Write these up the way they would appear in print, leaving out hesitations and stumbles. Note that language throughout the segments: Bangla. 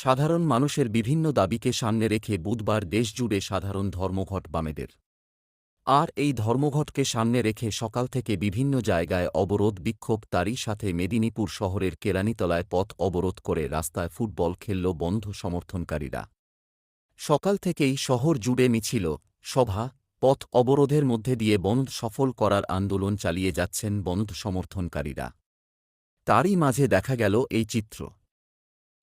সাধারণ মানুষের বিভিন্ন দাবিকে সামনে রেখে বুধবার দেশজুড়ে সাধারণ ধর্মঘট বামেদের। আর এই ধর্মঘটকে সামনে রেখে সকাল থেকে বিভিন্ন জায়গায় অবরোধ বিক্ষোভ, তারই সাথে মেদিনীপুর শহরের কেরানীতলায় পথ অবরোধ করে রাস্তায় ফুটবল খেলল বন্ধ সমর্থনকারীরা। সকাল থেকেই শহর জুড়ে মিছিল, সভা, পথ অবরোধের মধ্যে দিয়ে বন্ধ সফল করার আন্দোলন চালিয়ে যাচ্ছেন বন্ধ সমর্থনকারীরা। তারই মাঝে দেখা গেল এই চিত্র।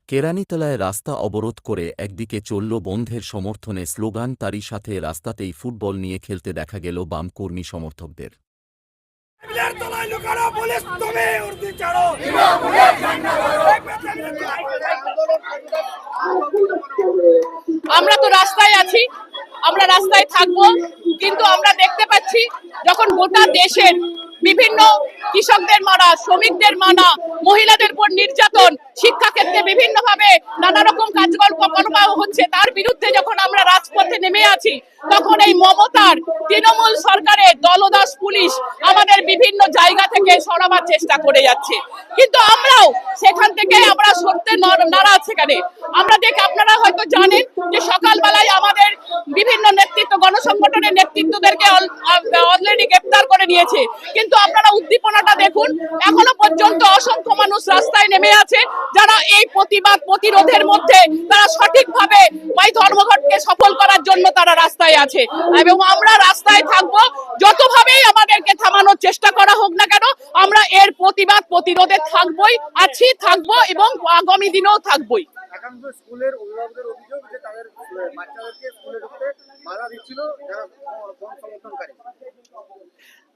কেরানীতলায় রাস্তা অবরোধ করে একদিকে চলল বন্ধের সমর্থনে স্লোগান, তারই সাথে রাস্তাতেই ফুটবল নিয়ে খেলতে দেখা গেল বাম কর্মী সমর্থকদের। আমরা তো রাস্তায় আছি, আমরা রাস্তায় থাকবো, কিন্তু আমরা দেখতে পাচ্ছি যখন গোটা দেশের বিভিন্ন কৃষকদের মারা, শ্রমিকদের মানা, মহিলাদের উপর নির্যাতন, শিক্ষাক্ষেত্রে বিভিন্নভাবে নানা রকম কাজকর্ম করা হচ্ছে, তার বিরুদ্ধে যখন আমরা রাজপথে নেমে আছি, তখন এই মমতার তৃণমূল সরকারের দলদাস পুলিশ আমাদের বিভিন্ন জায়গা থেকে সরাবার চেষ্টা করে যাচ্ছে। কিন্তু আমরাও সেখান থেকে আমরা সরতে নারাজ। সেখানে আমরা আপনারা হয়তো জানেন যে সকালবেলায় আমাদের বিভিন্ন নেতৃত্ব, গণসংগঠনের নেতৃত্বদেরকে অলরেডি গ্রেপ্তার করে নিয়েছে। কিন্তু আপনারা উদ্দীপনাটা দেখুন, এখনো পর্যন্ত অসংখ্য মানুষ রাস্তায় নেমে আছে, যারা এই প্রতিবাদ প্রতিরোধের মধ্যে তারা সঠিকভাবে এই ধর্মঘটকে সফল করার জন্য তারা রাস্তায় আছে। এবং আমরা রাস্তায় থাকবো, যতভাবেই আমাদেরকে থামানোর চেষ্টা করা হোক না কেন, আমরা এর প্রতিবাদ প্রতিরোধে থাকবোই, থাকবো এবং আগামী দিনেও থাকবোই। স্কুলের অভিভাবকদের অভিযোগ যে তাদের বাচ্চাদেরকে স্কুলে ঢুকতে বাধা দিচ্ছিল যারা সমর্থনকারী।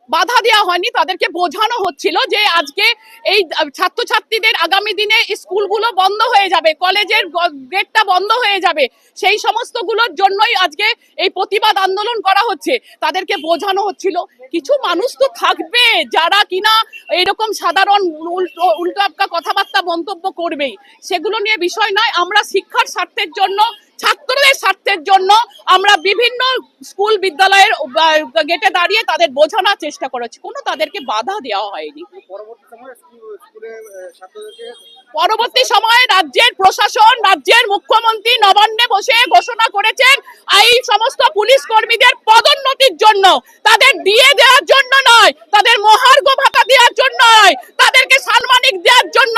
বাধা দেওয়া হয়নি, তাদেরকে বোঝানো হচ্ছিল যে আজকে এই ছাত্রছাত্রীদের আগামী দিনে স্কুলগুলো বন্ধ হয়ে যাবে, কলেজের গেটটা বন্ধ হয়ে যাবে, সেই সমস্তগুলোর জন্যই আজকে এই প্রতিবাদ আন্দোলন করা হচ্ছে। তাদেরকে বোঝানো হচ্ছিল কিছু মানুষ তো থাকবে যারা কিনা এইরকম সাধারণ উল্টো কথাবার্তা মন্তব্য করবেই, সেগুলো নিয়ে বিষয় নয়। আমরা শিক্ষার স্বার্থের জন্য, ছাত্রদের স্বার্থের জন্য আমরা বিভিন্ন স্কুল বিদ্যালয়ের গেটে দাঁড়িয়ে তাদের বোঝানোর চেষ্টা করেছি, কোনো তাদেরকে বাধা দেওয়া হয়নি। পরবর্তী সময়ে রাজ্যের প্রশাসন, রাজ্যের মুখ্যমন্ত্রী নবান্নে বসে ঘোষণা করেছেন এই সমস্ত পুলিশ কর্মীদের পদোন্নতির জন্য, তাদের দিয়ে দেওয়ার জন্য নয়, তাদের মহার্ঘ ভাতা দেওয়ার জন্য নয়, তাদেরকে সাম্মানিক দেওয়ার জন্য